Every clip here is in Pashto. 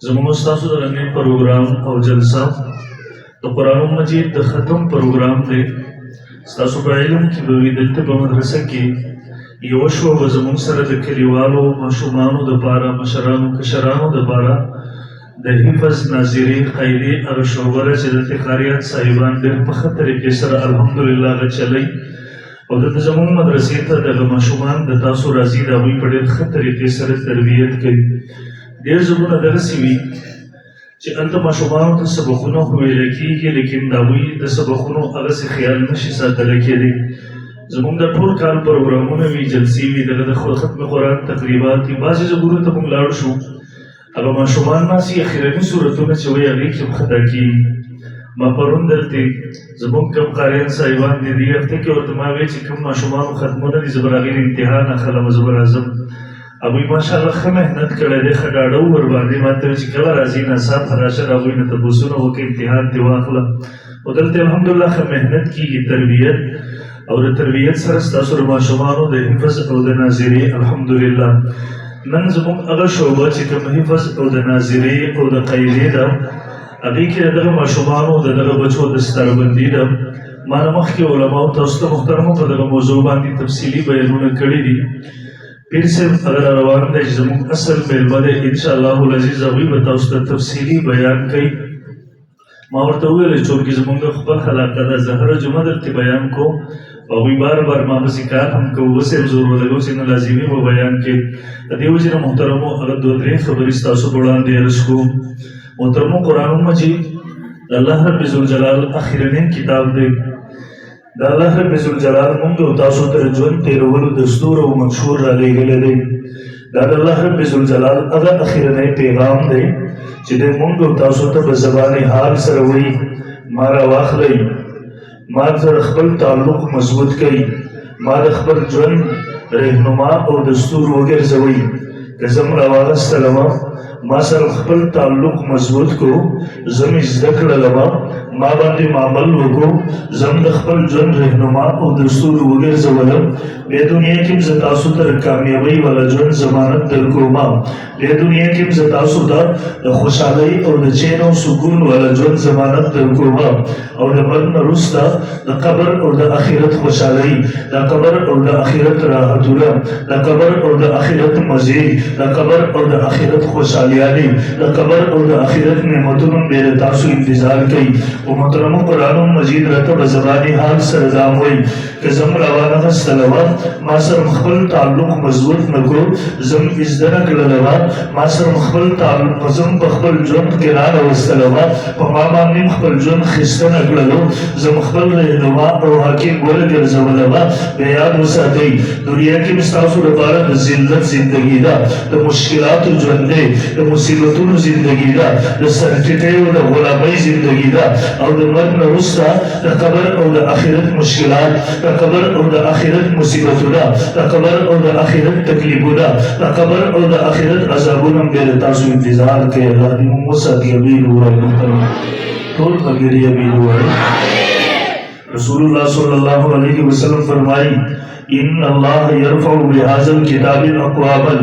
زموږ ستاسو د رنګین پروګرام او جلسه د قرآن مجید د ختم پروګرام دی. ستاسو په علم کې به وي دلته په مدرسه کې یوه شوه به زموږ سره د کلیوالو ماشومانو دپاره مشرانو کشرانو دپاره د حفظ ناظرین قاعدې هغه شعبه ده چې دلته قاریان صاحبان ډېر په ښه طریقې سره الحمدلله هغه چلی او دلته زموږ مدرسې ته دغه ماشومان د تاسو راځي د هغوی په ډېر ښه طریقې سره تربیت کوي. ډېر ځایونه دغسې وي چې هلته ماشومانو ته سبقونه خو ویله کېږي لیکن د هغوی د سبقونو هغسې خیال نشي ساتلی کېدی. زموږ د ټول کال پروګرامونه وي، جلسې وي، دغه د ختم قرآن تقریبات وي. بعضې ځایونو ته موږ لاړ شو، هغه ماشومان ناستي اخرني صورتونه چې وایي هغې کې هم خطا کېږي. ما پرون دلته زموږ کوم قاریان صاحبان دي دې هفته کې ورته ما ویل چې کوم ماشومانو ختمونه دي زه به هغې امتحان اخلم، زه به راځم. هغوی ماشاءالله ښه محنت کړی دی، ښه ډاډه و ورباندې. ما ته ویل چې کله راځي ناڅاپه راشه د هغوی نه تپوسونه وکړه، امتحان دې واخله. او دلته الحمدلله ښه محنت کېږي، تربیت او د تربیت سره ستاسو د ماشومانو د حفظ او د ناظرې الحمدلله. نن زموږ هغه شعبه چې کوم حفظ او د ناظرې او د قاعدې ده هغې کې د دغه ماشومانو د دغه بچو د ستربندي ده. ما نه مخکې علماو تاسو ته محترمو په دغه موضوع باندې تفصیلي بیانونه کړي دي. پیر صاحب هغه را روان دی چې زموږ اصل میلمه دی، انشاءالله العزیز هغوی به تاسو ته تفصیلي بیان کوي. ما ورته وویل چونکې زموږ خپل علاقه ده، زه هره جمعه درته بیان کوم، هغوی بار بار ما پسې کار هم کوو، اوس یې زور ولګو چې نه لازمي به بیان کوي. د دې وجې نه محترمو هغه دوه درې خبرې ستاسو په وړاندې عرض کوم. محترمو قرآن مجید د الله رب ذوالجلال اخرنی کتاب دی. د الله رب ذوالجلال موږ او تاسو ته د ژوند تېرولو دستور او منشور رالیږلی دی. دا د الله رب ذوالجلال هغه اخرنی پیغام دی چې دی موږ او تاسو ته په زبان حال سره وایي ما راواخلئ، ما سره خپل تعلق مضبوط کوي، ما د خپل ژوند رهنما او دستور وګرځوئ. که زه م راواغستلمه ما سره خپل تعلق مضبوط کړو، زه مې زده کړلمه، ما باندې عمل وکړو، زه د خپل ژوند رهنما او دستور وګرځولم، بیا دنیا کې زه تاسو ته د کامیابۍ والا ژوند ضمانت درکوم. بیا دنیا کې زه تاسو ته د خوشحالۍ او د چین او سکون والا ژوند ضمانت درکوم. او د مرګ نه وروسته د قبر او د آخرت خوشحالۍ، د قبر او د آخرت راحتونه، د قبر او د آخرت مزې، د قبر او د آخرت خوشحالیانې، د قبر او د آخرت نعمتونو بیا د تاسو انتظار کوي. او محترمو قرآن مجید راته په زبان حال سره دا وایي که زه م راوانغستلمه ما سره خپل تعلق مضبوط نه کړو، زه م زده نه کړلمه، ما سره خپل تعلق زه م په خپل ژوند کې راوستلمه، په ما باندې خپل ژوند ښایسته نه کړلو، زه م خپل رهنما او حاکم وګرځولمه. بیا یاد وساتئ دنیا کې ستاسو لپاره د ذلت زندګي ده، د مشکلاتو ژوند دی، د مصیبتونو زندګي ده، د سرټیټۍ او د غلامۍ زندګي ده. او د مرګ نه وروسته د قبر او د آخرت مشکلات، د قبر او د آخرت مصیبتونه، د قبر او د آخرت تکلیفونه، د قبر او د آخرت عذابونه بیا د تاسو انتظار کوي. الله دې موږ وساتي. امین ووایئ محترم ټول ملګري امین ووایئ. رسول الله صلی الله علیه وسلم فرمایي ان الله يرفع بهذا الكتاب اقواما،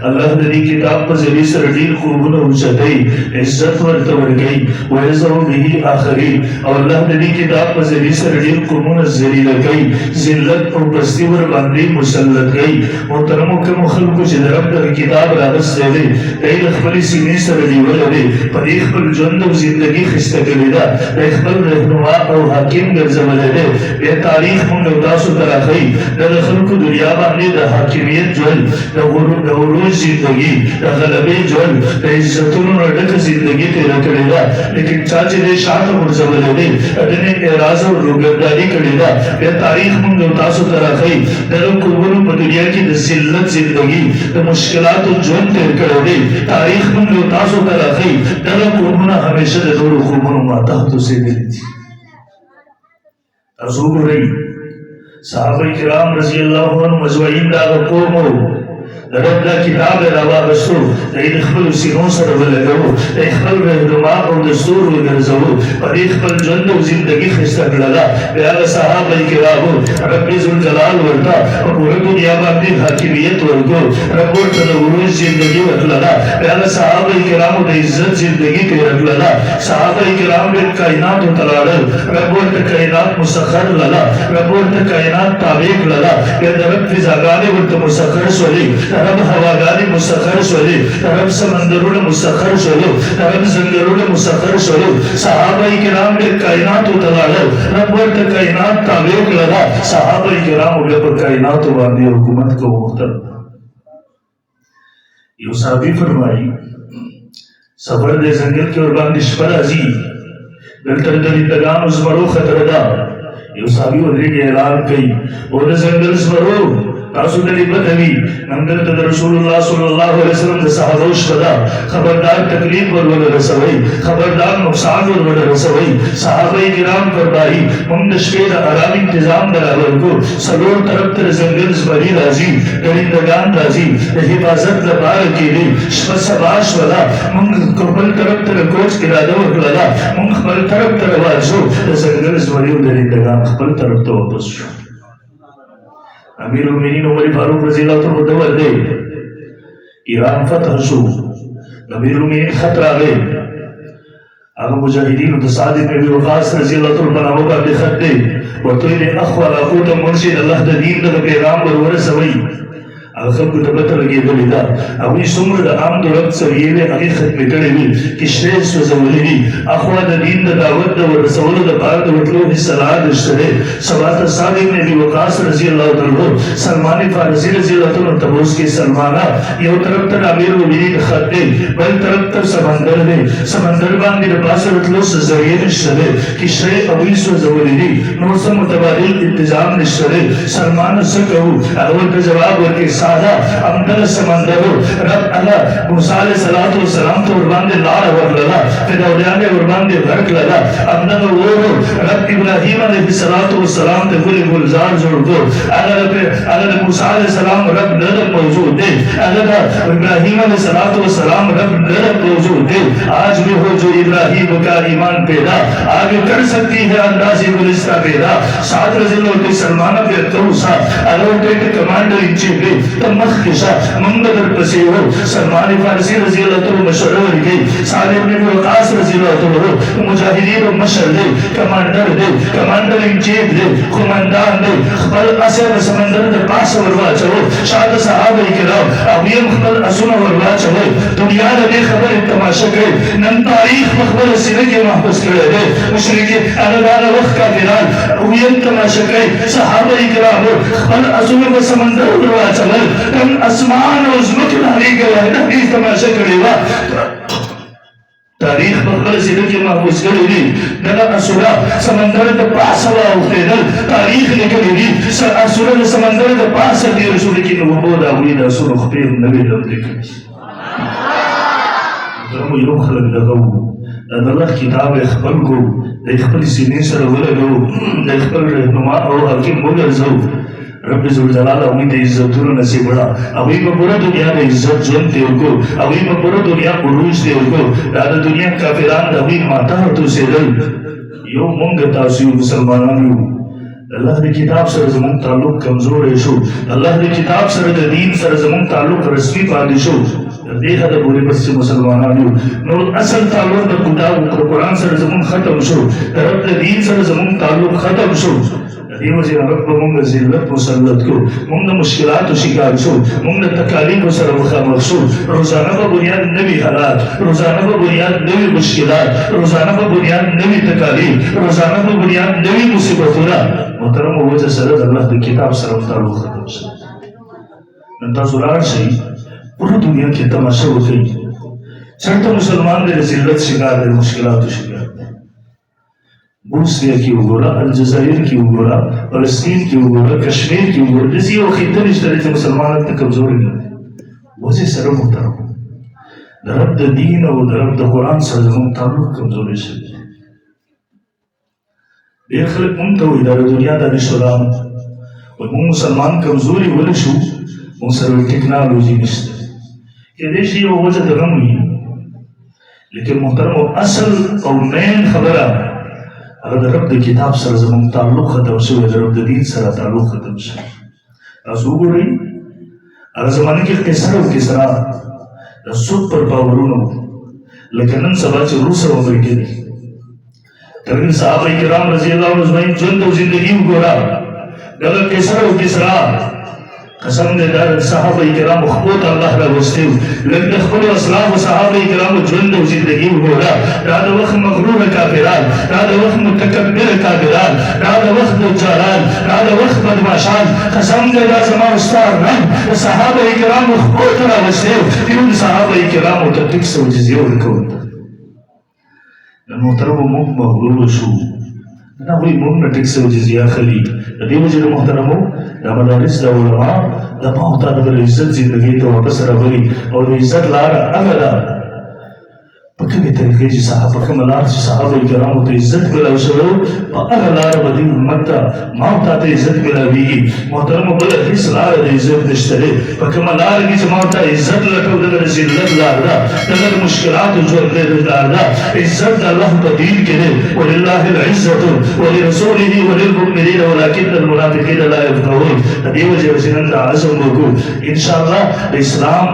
الله د دې کتاب په ذریعه سره ډېر خوبونه اوچتوي، عزت ورته ورکوي. ويذر به آخرین، او الله د دې کتاب په ذریعه سره ډېر قومونه ذلیله کوي، ذلت او پستي ورباندې مسلط کوي. محترمو کومو خلکو چې د رب دغه کتاب راغستی دی دی د خپلې سینې سره نیولی دی، په دې خپل ژوند او زندګي ښایسته کړې ده، دی خپل رهنما او حاکم ګرځولی دی. بیا تاریخ موږ او تاسو ته راښیي د خلکو دنیا باندې د حاکمیت ژوند، د عروج زندګي، د غلبې ژوند، د عزتونو نه ډکه زندګي تېره کړې ده. لیکن چا چې دی شاته غورځولی دی، دنې اعراض او روګرداري کړې ده. بیا تاریخ موږ او تاسو ته راښیي دغه قومونو په دنیا کې د ذلت زندګي، د مشکلاتو ژوند تېر کړی دی. تاریخ موږ او تاسو ته راښیي دغه قومونه همیشه د نورو قومونو ماتحت اوسېدلي دي. تاسو وګورئ صحابه کرام رضی الله عنهم اجمعین دا قوم رب دا کتاب روا رسو دا اخبر سینو سر ولگو دا اخبر رہنما او دستور وگرزو پر اخبر جند و زندگی خستر لگا بیاغ صحابہ کرامو رب ذوالجلال ورطا اور پورا دنیا باندی حاکمیت ورگو رب ورطا دا عروج زندگی ورگ لگا بیاغ صحابہ کرامو دا عزت زندگی پہ رگ لگا صحابہ کرام بے کائنات و تلالل رب ورطا کائنات مسخر لگا رب ورطا کائنات تابیق لگا بیاغ رب فضاگانے ورطا مسخر سولی رب هواگانی مسخر شولي رب سمندرون مسخر شولو رب زنگرون مسخر شولو صحابہ کرام بے کائنات اتلالل رب ورد کائنات تابعیق لگا صحابہ کرام بے پر کائنات باندی حکومت کو مختر یہ صحابی فرمائی سفر دے زنگل کے اور باندش پر عزی دلتر دلندگان ازمرو خطر دا یہ صحابی ودری کے اعلان کئی اور زنگل ازمرو تاسو دلی بدوی نمدر تد رسول اللہ صلی اللہ علیہ وسلم دے صحابوش پدا خبردار تکلیف ورول رسوئی خبردار نقصان ورول رسوئی صحابہ کرام فرمائی مندشکے دا آرام انتظام برابر کو سلور طرف تر زنگل زبری رازی درندگان رازی حفاظت لبار کی لی شفت سباش ودا منگ کبل طرف تر کوچ ارادہ وکلدا منگ خبل طرف تر واجو زنگل زبری و درندگان خبل طرف تو واپس شو امیر المؤمنین عمر فاروق رضی اللہ عنہ دور دے ایران فتح شو امیر المؤمنین خطر آگئے آگا مجاہدین و تصادق میں بھی وقاص رضی اللہ عنہ بناو کا بخط دے وطویل اخوال اخوتا منشید اللہ دا دین دا پیغام برور سوئی آگا خلق تبتر لگے دلیدہ اوی سمر دا عام دو رب سویلے اگی ختم کرے بھی کشریس و زولی بھی اخوال دا دین دا دعوت دا ورسول دا بار دا وطلوح صلاح دشترے سوات صادق نے بھی وقاص رضی اللہ عنہ سلمان فارسی رضی اللہ عنہ تبوس کے سلمانہ یہ طرف تر امیر و مرید خط دے بل طرف تر سمندر دے سمندر باندی رباس رتلو سزریے نشترے کشرے اویس و زولی دی نوسم متبادل انتظام نشترے سلمان سکہو اول کا جواب ورکے سادہ امدر سمندرو رب اللہ موسیٰ علیہ السلام تو اربان دے لار ورللا پھر اولیان دے اربان دے غرق للا امدر وہ رب ابراہیم علیہ السلام دے کلی گلزار جوڑ کو اگر موسیٰ علیہ السلام رب نرم موجود دے اگر ابراہیم علیہ السلام رب نرم موجود دے آج بھی ہو جو ابراہیم کا ایمان پیدا آگے کر سکتی ہے اندازی گلستہ پیدا ساتھ رضی اللہ کے سلمانہ پہ توسا اگر ٹیٹ کمانڈر انچی پہ تمخ کشا منگدر پسی ہو سلمان فارسی رضی اللہ عنہ مشرور گئی صالح بن وقاص رضی اللہ عنہ مجاہدین و مشر دے کمانڈر انچیف دے خماندان دے خبر اسیر سمندر دے پاس وروا چلو شاہد صحابہ کرام اویم خبر اسونا وروا چلو دنیا دے خبر تماشا کرے نن تاریخ مخبر سنے کے محبس کرے دے مشرقی اندانا وقت کا فران اویم تماشا کرے صحابہ کرام خبر اسونا سمندر وروا چلو تم اسمان و زمک ناری گیا ہے حدیث تماشا کرے وا تاریخ مخبر سنے کے محبس کرے دی دنا اسورا سمندر دے پاس ہوا اٹھے دل تاریخ نکلی دی اسورا دے سمندر دے پاس دی رسول کی نبوت آوری دا سور خبیر نبی لم دیکھیں ترمو یو خلق لگو اللہ کتاب اخبر کو اخبر سینے سر ولگو اخبر رہنما او حکم مگرزو رب ذوالجلال امید عزتونو نصیب بڑا اوی میں پورا دنیا میں عزت جن تے کو اوی میں پورا دنیا عروج تے کو دادا دنیا کافران اوی ماتا تو سے دل یو منگ تاسیو مسلمانانو اللہ دی کتاب سر زمان تعلق کمزور ہے شو اللہ دی کتاب سر دین سر زمان تعلق رسمی پالی شو دیکھا دا پوری بس سے مسلمانانو نور اصل تعلق دا کتاب قرآن سر زمان ختم شو رب دین سر زمان تعلق ختم شو یہ وجہ رب منگ ذلت مسلط کو منگ مشکلات و شکار شو منگ تکالیف و سر مخامخ شو روزانہ با بنیاد نوی حالات روزانہ با بنیاد نوی مشکلات روزانہ با بنیاد نوی تکالیف روزانہ با بنیاد نوی مصیبتونا محترم و وجہ سرد اللہ دی کتاب سر تعلق ختم شو نتازولار شئی پورا دنیا کی تماشا ہوتی چرتا مسلمان دے ذلت شکار دے مشکلات و شکار بوسنیا کی اگورا الجزائر کی اگورا فلسطین کی اگورا کشمیر کی اگورا جسی وہ خیطہ نشتری تھے مسلمان تک کمزوری نہیں وجہ سر محترم درب دا دین و درب دا قرآن سر زمان تعلق کمزوری شد بے خلق منتوی دار دنیا دا نشوران و من مسلمان کمزوری ولشو موږ سره ټیکنالوژي نشته کېدای شي یوه وجه د غم وي لیکن محترمو اصل او مین خبره هغه د رب د کتاب سره زموږ تعلق ختم شوی د رب د دین سره تعلق ختم شوی تاسو وګورئ هغه زمانه کې قیصر او کسرا د سود پر باورونو لکه نن سبا چې روس او امریکا دي تر صحابه کرام رضی الله عنهم اجمعین ژوند او زندگی وګوره دغه قیصر او کسرا قسم دې دا صحابه کرام خپل الله را وستیو لکه خپل اسلام او صحابه کرام ژوند او زندگی وګوره دا د وخت مغرور کافران دا د وخت متکبر کافران دا د وخت جاران دا د وخت بدمعشان قسم دې دا زما استاد نه صحابه کرام خپل را وستیو دې صحابه کرام ته ټیکس او جزیه ورکول محترم موږ مغرور شو نه وایي موږ نه ټیکس او جزیه اخلي د دې وجې د محترمو د مدارس د علما د ما او تا د عزت زندګۍ ته واپس راولي او د عزت لاره هغه ده په کومې طریقې چې صحابه کومه لار چې صحابه کرامو ته عزت ملاو شوی په هغه لاره به دې امت ته ما او تا ته عزت ملاویږي محترمو بله هېڅ لاره د عزت نشته دی په کومه لاره کې چې ما او تا عزت لټو دغه د ذلت لار ده دغه د مشکلاتو ژوند لار ده عزت د الله په دین کې دی ولله العزة ولرسوله وللمؤمنین ولكن المنافقین لا يفقهون د دې وجې چې نن دا عزم وکړو انشاءالله د اسلام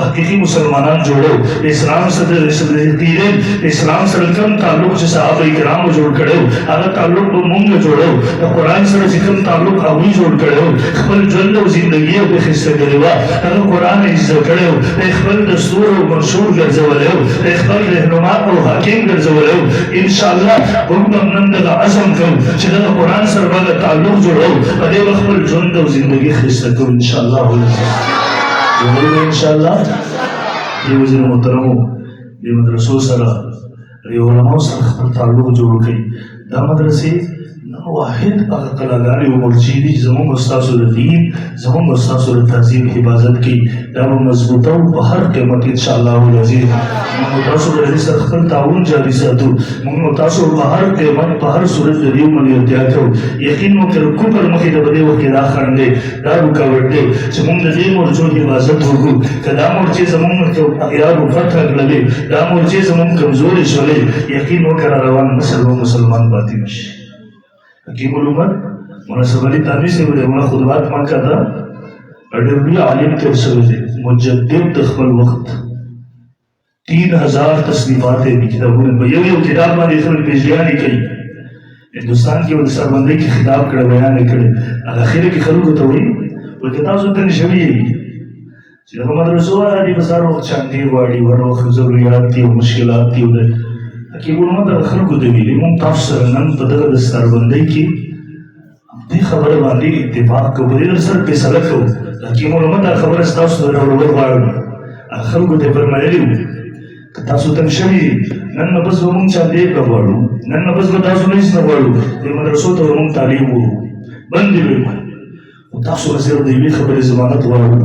حقیقي مسلمانان جوړو د اسلام سره تیرین اسلام سره کوم تعلق چې صحابه کرامو جوړ کړو هغه تعلق به موږ جوړو د قرآن سره چې کوم تعلق هغوی جوړ کړو خپل ژوند او زندګي یې بېخیسته کړې وه هغه قرآن یې زده کړی خپل دستور او منشور ګرځولی خپل رهنما او حاکم ګرځولی انشاءالله موږ به نن دغه عزم کوو چې دغه قرآن سره به تعلق جوړو په دې به خپل ژوند او زندګي ښایسته کوو انشاءالله جوړوو انشاءالله دې وجې محترمو د مدرسو سره د علماو سره خپل تعلق جوړ کړي دا مدرسې واحد هغه کلاګانې او مرجې دي چې زموږ ستاسو د دین زموږ ستاسو د تعظیم حفاظت کوي دا به مضبوطه او په هر قیمت انشاءالله العزیز موږ تاسو د دې سره خپل تعاون جاري ساتو موږ تاسو په هر قیمت په هر صورت د دې ملګرتیا کوو یقین وکړو کوپر مخې د بدې وخت دا خنډ دی دا رکاوټ دی چې موږ د دې مرجو حفاظت وکړو که دا مرجې زموږ اغیارو فتح کړلې دا مرجې زموږ کمزورې شولې یقین وکړه روان نسل به مسلمان پاتې نشي حکیم الامت مناسب علی تانوی سے بڑے خطبات ماں کا تھا اڈربی عالم کے سوئے تھے مجدد دخل وقت 3000 تصنیفات ہیں کتابوں نے یہ کتاب میں دیکھنے پیشیانی کئی ہندوستان کی سربندی کی خطاب کڑے بیان کڑے اخیر کی خلق تو ہوئی وہ کتاب سنتے نشوی ہے جب ہمارا رسول ہے دی بازار وقت چاندی واڑی ورو ضروریات تھی مشکلات تھی حکیم الامت خلق کو دی مون تاسو نن په دغه د سربندۍ کې دې خبره باندې اتفاق کوو دې سره فیصله کوو حکیم الامت خبره تاسو سره ورور غواړو خلکو ته فرمایلی که تاسو ته شوي نن نه بس مونږ چا دې غواړو نن نه بس تاسو نه هیڅ نه غواړو دې مدرسو ته مونږ تعلیم وو باندې وو تاسو سره دې خبره ضمانت غواړو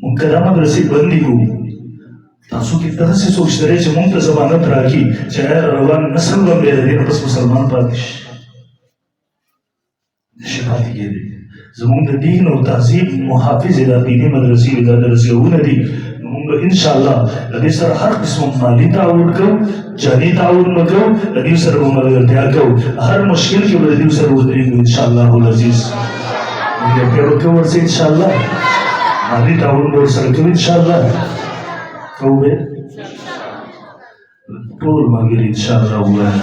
مونږ کله مدرسې باندې وو تاسو کې دغسې څوک شته دی چې موږ ته ضمانت راکړي چې روان نسل به بیا د دې نه بس مسلمان پاتې شي نشي پاتې کېدی زموږ د دین او تهذیب محافظ دا دیني مدرسې دا درسونه دي موږ به انشاءالله د دې سره هر قسم مالي تعاون کوو جاني تعاون به کوو د دې سره به ملګرتیا کوو هر مشکل کې به د دې سره ودرېږو انشاءالله العزیز ملګرتیا به کوو ورسره انشاءالله مالي تعاون به ورسره کوو انشاءالله کوو ټول ملګري انشاءالله ووایي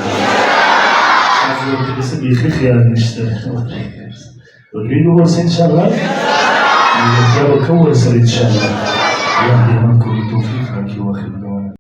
تاسو ورته داسې بیخي خیال نشته ودرېږو ورسره انشاءالله ملګرتیا به کوو ورسره انشاءالله الله دې موږ کوو توفیق